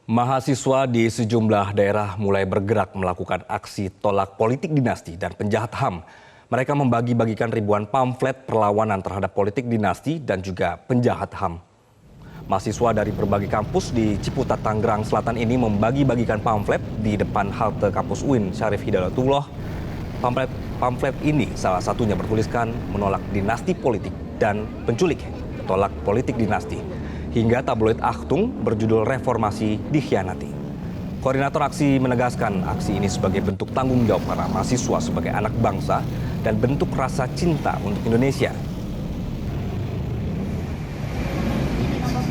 Mahasiswa di sejumlah daerah mulai bergerak melakukan aksi tolak politik dinasti dan penjahat HAM. Mereka membagi-bagikan ribuan pamflet perlawanan terhadap politik dinasti dan juga penjahat HAM. Mahasiswa dari berbagai kampus di Ciputat, Tangerang Selatan ini membagi-bagikan pamflet di depan halte kampus UIN Syarif Hidayatullah. Pamflet ini salah satunya bertuliskan menolak dinasti politik dan penculik, tolak politik dinasti. Hingga tabloid Achtung berjudul Reformasi Dikhianati. Koordinator aksi menegaskan aksi ini sebagai bentuk tanggung jawab para mahasiswa sebagai anak bangsa dan bentuk rasa cinta untuk Indonesia.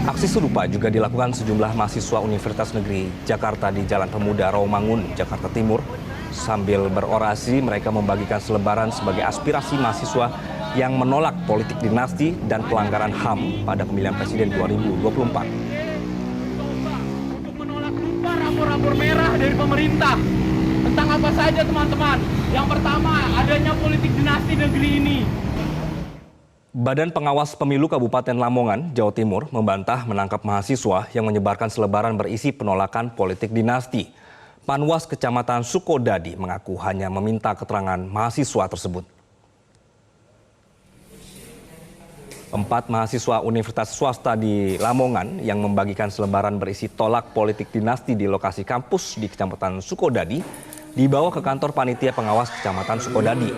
Aksi serupa juga dilakukan sejumlah mahasiswa Universitas Negeri Jakarta di Jalan Pemuda Rawamangun, Jakarta Timur. Sambil berorasi, mereka membagikan selebaran sebagai aspirasi mahasiswa yang menolak politik dinasti dan pelanggaran HAM pada pemilihan presiden 2024. Untuk menolak rapor-rapor merah dari pemerintah tentang apa saja teman-teman. Yang pertama, adanya politik dinasti negeri ini. Badan Pengawas Pemilu Kabupaten Lamongan, Jawa Timur membantah menangkap mahasiswa yang menyebarkan selebaran berisi penolakan politik dinasti. Panwas Kecamatan Sukodadi mengaku hanya meminta keterangan mahasiswa tersebut. 4 mahasiswa universitas swasta di Lamongan yang membagikan selebaran berisi tolak politik dinasti di lokasi kampus di Kecamatan Sukodadi dibawa ke kantor panitia pengawas Kecamatan Sukodadi.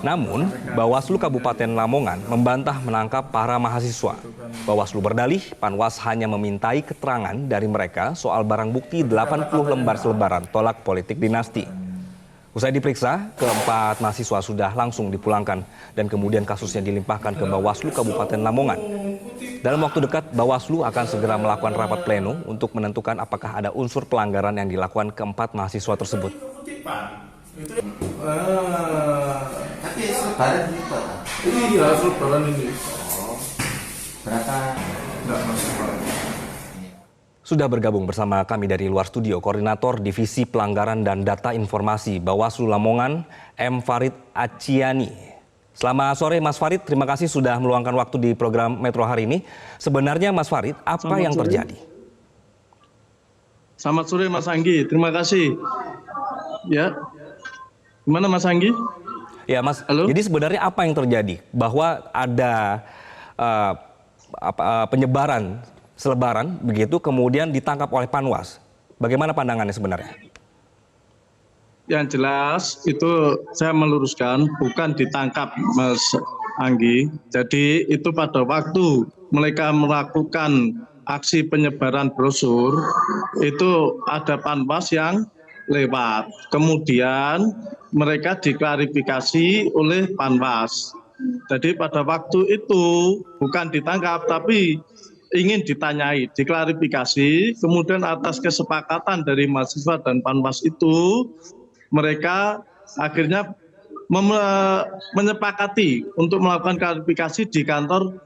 Namun, Bawaslu Kabupaten Lamongan membantah menangkap para mahasiswa. Bawaslu berdalih, Panwas hanya memintai keterangan dari mereka soal barang bukti 80 lembar selebaran tolak politik dinasti. Usai diperiksa, keempat mahasiswa sudah langsung dipulangkan dan kemudian kasusnya dilimpahkan ke Bawaslu Kabupaten Lamongan. Dalam waktu dekat, Bawaslu akan segera melakukan rapat pleno untuk menentukan apakah ada unsur pelanggaran yang dilakukan keempat mahasiswa tersebut. Tapi selebaran itu ini ya selebaran ini. berapa? Enggak masuk. Sudah bergabung bersama kami dari luar studio, Koordinator Divisi Pelanggaran dan Data Informasi Bawaslu Lamongan, M. Farid Aciani. Selamat sore Mas Farid, terima kasih sudah meluangkan waktu di program Metro hari ini. Sebenarnya Mas Farid, apa yang terjadi? Selamat sore Mas Anggi, terima kasih. Ya, gimana Mas Anggi? Ya Mas, Halo? jadi sebenarnya apa yang terjadi? Bahwa ada penyebaran selebaran begitu kemudian ditangkap oleh Panwas. Bagaimana pandangannya sebenarnya? Yang jelas itu saya meluruskan bukan ditangkap Mas Anggi. Jadi itu pada waktu mereka melakukan aksi penyebaran brosur itu ada Panwas yang lewat. Kemudian mereka diklarifikasi oleh Panwas. Jadi pada waktu itu bukan ditangkap tapi ingin ditanyai, diklarifikasi, kemudian atas kesepakatan dari mahasiswa dan Panwas itu, mereka akhirnya menyepakati untuk melakukan klarifikasi di kantor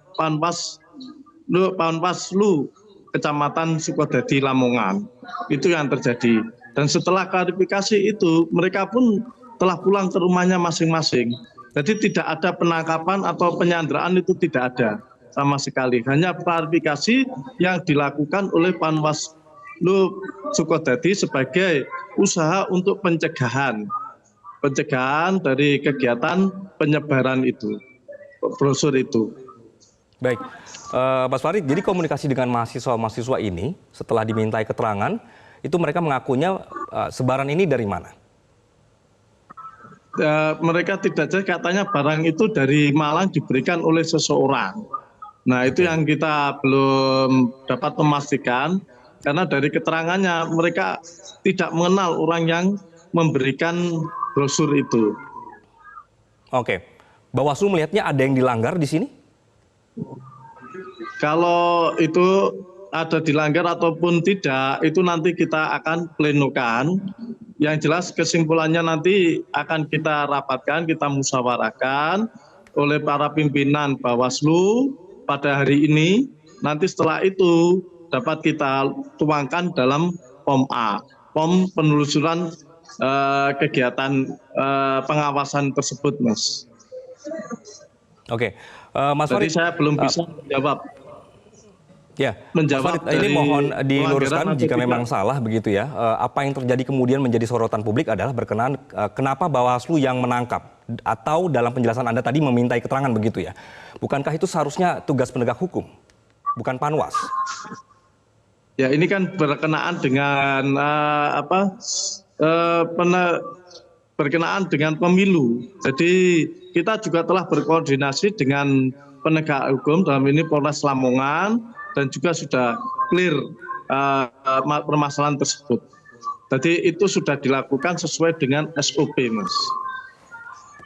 Panwaslu Kecamatan Sukodadi Lamongan. Itu yang terjadi. Dan setelah klarifikasi itu, mereka pun telah pulang ke rumahnya masing-masing. Jadi tidak ada penangkapan atau penyanderaan itu tidak ada sama sekali. Hanya klarifikasi yang dilakukan oleh Panwaslu Sukodadi sebagai usaha untuk pencegahan dari kegiatan penyebaran itu, brosur itu. Baik, Mas Farid, jadi komunikasi dengan mahasiswa-mahasiswa ini setelah dimintai keterangan, itu mereka mengakunya sebaran ini dari mana? Mereka tidak jelas, katanya barang itu dari Malang diberikan oleh seseorang. Nah itu yang kita belum dapat memastikan karena dari keterangannya mereka tidak mengenal orang yang memberikan brosur itu. Oke, Bawaslu melihatnya ada yang dilanggar di sini? Kalau itu ada dilanggar ataupun tidak, itu nanti kita akan plenokan. Yang jelas kesimpulannya nanti akan kita rapatkan, kita musyawarahkan oleh para pimpinan Bawaslu pada hari ini. Nanti setelah itu dapat kita tuangkan dalam POM A, POM penelusuran kegiatan pengawasan tersebut, Mas. Oke, Mas Jadi Farid, saya belum bisa menjawab. Ya, menjawab Mas Farid, ini dari mohon diluruskan pelanggaran jika atau memang tidak. salah begitu ya. Apa yang terjadi kemudian menjadi sorotan publik adalah berkenaan kenapa Bawaslu yang menangkap atau dalam penjelasan Anda tadi memintai keterangan begitu ya. Bukankah itu seharusnya tugas penegak hukum, bukan Panwas? Ya ini kan berkenaan dengan berkenaan dengan pemilu. Jadi kita juga telah berkoordinasi dengan penegak hukum dalam ini Polres Lamongan dan juga sudah clear permasalahan tersebut. Jadi itu sudah dilakukan sesuai dengan SOP, Mas.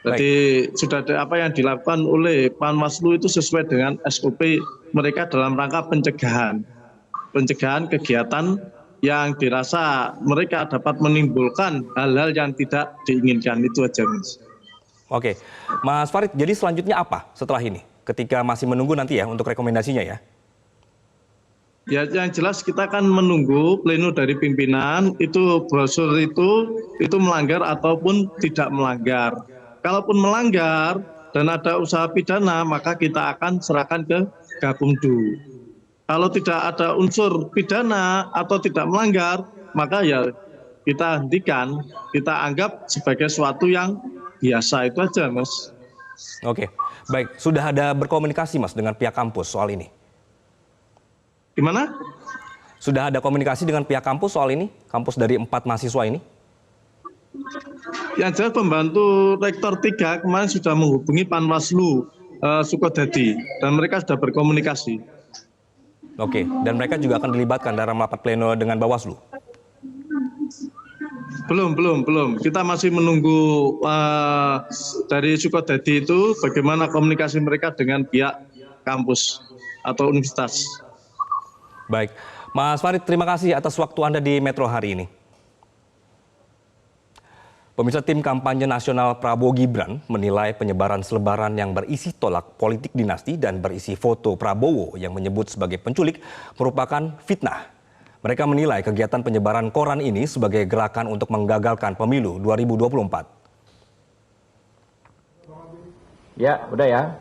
Jadi sudah ada apa yang dilakukan oleh Panwaslu itu sesuai dengan SOP mereka dalam rangka pencegahan kegiatan yang dirasa mereka dapat menimbulkan hal-hal yang tidak diinginkan. Itu aja, Mas. Oke, Mas Farid, jadi selanjutnya apa setelah ini? Ketika masih menunggu nanti ya untuk rekomendasinya ya? Ya, yang jelas kita akan menunggu pleno dari pimpinan itu brosur itu melanggar ataupun tidak melanggar. Kalaupun melanggar dan ada usaha pidana, maka kita akan serahkan ke Gakumdu. Kalau tidak ada unsur pidana atau tidak melanggar, maka ya kita hentikan, kita anggap sebagai suatu yang biasa. Itu aja, Mas. Oke, baik. Sudah ada berkomunikasi Mas dengan pihak kampus soal ini? Gimana? Sudah ada komunikasi dengan pihak kampus soal ini? Kampus dari 4 mahasiswa ini? Yang jelas pembantu Rektor 3 kemarin sudah menghubungi Panwaslu Sukodadi dan mereka sudah berkomunikasi. Oke, dan mereka juga akan dilibatkan dalam rapat pleno dengan Bawaslu? Belum. Kita masih menunggu dari Sukodadi itu bagaimana komunikasi mereka dengan pihak kampus atau universitas. Baik, Mas Farid, terima kasih atas waktu Anda di Metro hari ini. Pemirsa, tim kampanye nasional Prabowo Gibran menilai penyebaran selebaran yang berisi tolak politik dinasti dan berisi foto Prabowo yang menyebut sebagai penculik merupakan fitnah. Mereka menilai kegiatan penyebaran koran ini sebagai gerakan untuk menggagalkan pemilu 2024. Ya, udah ya.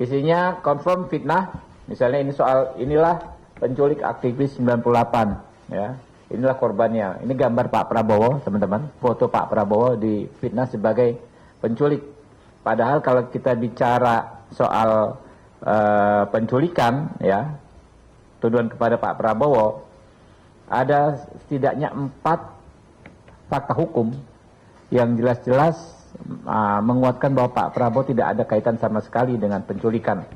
Isinya confirm fitnah. Misalnya ini soal inilah penculik aktivis 98 ya. Inilah korbannya. Ini gambar Pak Prabowo, teman-teman. Foto Pak Prabowo difitnah sebagai penculik. Padahal kalau kita bicara soal penculikan ya, tuduhan kepada Pak Prabowo, ada setidaknya 4 fakta hukum yang jelas-jelas menguatkan bahwa Pak Prabowo tidak ada kaitan sama sekali dengan penculikan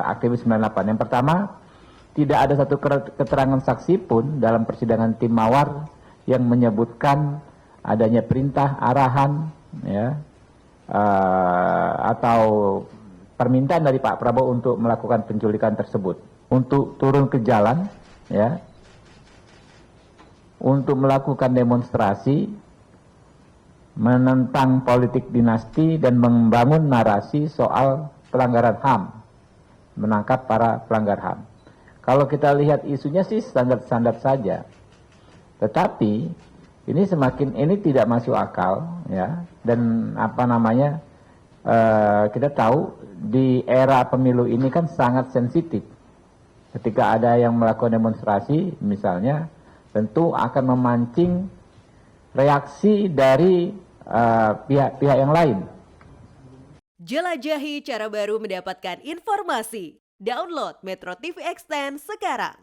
aktivis 98. Yang pertama, tidak ada satu keterangan saksi pun dalam persidangan tim Mawar yang menyebutkan adanya perintah, arahan, ya, atau permintaan dari Pak Prabowo untuk melakukan penculikan tersebut, untuk turun ke jalan, ya, untuk melakukan demonstrasi, menentang politik dinasti dan membangun narasi soal pelanggaran HAM, menangkap para pelanggar HAM. Kalau kita lihat isunya sih standar-standar saja, tetapi ini tidak masuk akal, ya. Dan kita tahu di era pemilu ini kan sangat sensitif. Ketika ada yang melakukan demonstrasi, misalnya, tentu akan memancing reaksi dari pihak-pihak yang lain. Jelajahi cara baru mendapatkan informasi. Download Metro TV Extend sekarang.